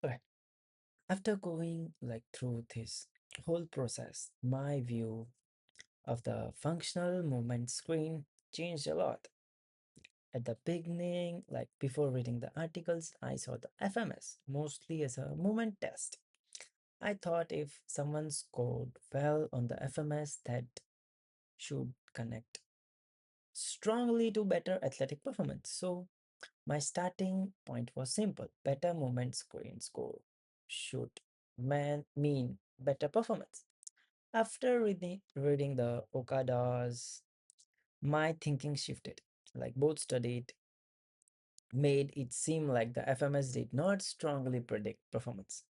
Okay. After going through this whole process, my view of the functional movement screen changed a lot. At the beginning, before reading the articles, I saw the FMS mostly as a movement test. I thought if someone scored well on the FMS, that should connect strongly to better athletic performance. So my starting point was simple. Better movement screen score should mean better performance. After reading the Okadas, my thinking shifted. Both studied made it seem like the FMS did not strongly predict performance.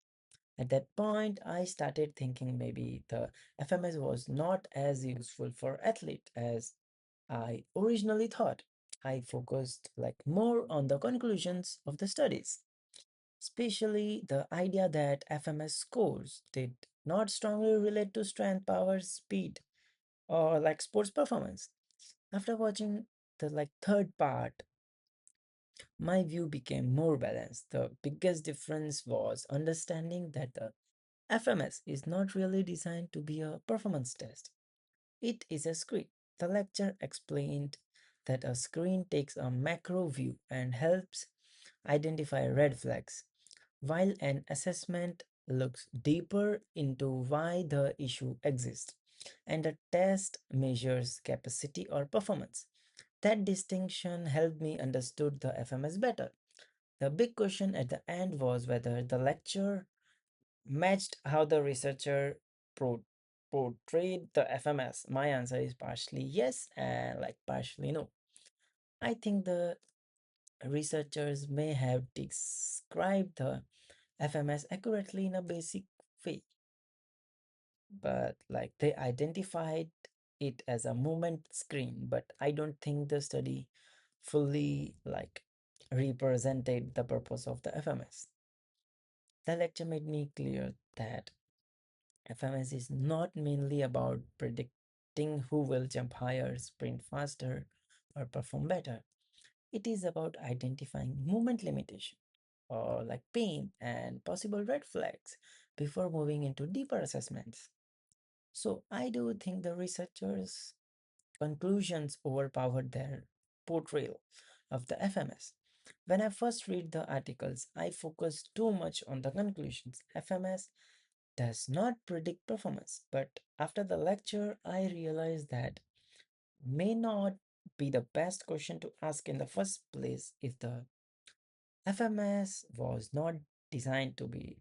At that point, I started thinking maybe the FMS was not as useful for athlete as I originally thought. I focused more on the conclusions of the studies, especially the idea that FMS scores did not strongly relate to strength, power, speed, or sports performance. After watching the third part, my view became more balanced. The biggest difference was understanding that the FMS is not really designed to be a performance test. It is a screen. The lecture explained that a screen takes a macro view and helps identify red flags, while an assessment looks deeper into why the issue exists, and a test measures capacity or performance. That distinction helped me understood the FMS better. The big question at the end was whether the lecture matched how the researcher pro- portrayed the FMS. My answer is partially yes and partially no. I think the researchers may have described the FMS accurately in a basic way, but they identified it as a movement screen, but I don't think the study fully represented the purpose of the FMS. The lecture made me clear that FMS is not mainly about predicting who will jump higher, sprint faster, or perform better. It is about identifying movement limitation or pain and possible red flags before moving into deeper assessments. So I do think the researchers' conclusions overpowered their portrayal of the FMS. When I first read the articles, I focused too much on the conclusions. FMS does not predict performance, but after the lecture, I realized that may not be the best question to ask in the first place if the FMS was not designed to be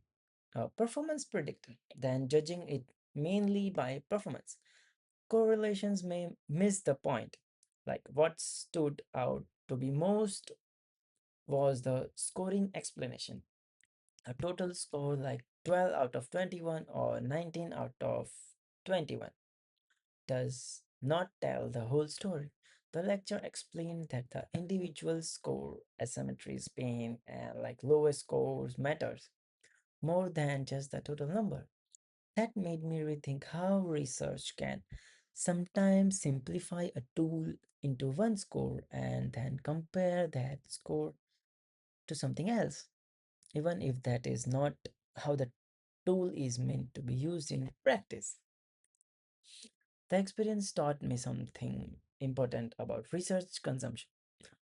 a performance predictor, then judging it mainly by performance. Correlations may miss the point. What stood out to be most was the scoring explanation. A total score 12 out of 21 or 19 out of 21 does not tell the whole story. The lecture explained that the individual score, asymmetries, pain, and lowest scores matters more than just the total number. That made me rethink how research can sometimes simplify a tool into one score and then compare that score to something else, even if that is not how the tool is meant to be used in practice. The experience taught me something important about research consumption.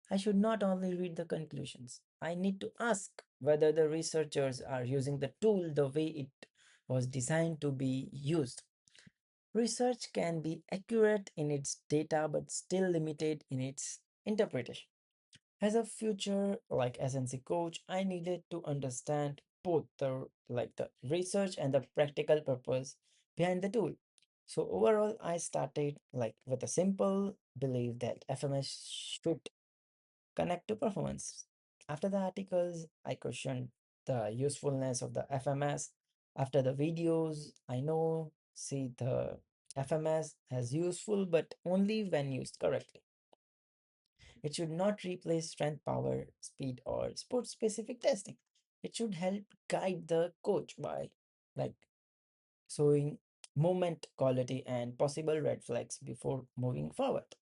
I should not only read the conclusions, I need to ask whether the researchers are using the tool the way it was designed to be used. Research can be accurate in its data but still limited in its interpretation. As a future SNC coach, I needed to understand both the research and the practical purpose behind the tool. So overall, I started with a simple belief that FMS should connect to performance. After the articles, I questioned the usefulness of the FMS. After the videos, I know see the FMS as useful, but only when used correctly. It should not replace strength, power, speed, or sport specific testing. It should help guide the coach by like showing movement quality and possible red flags before moving forward.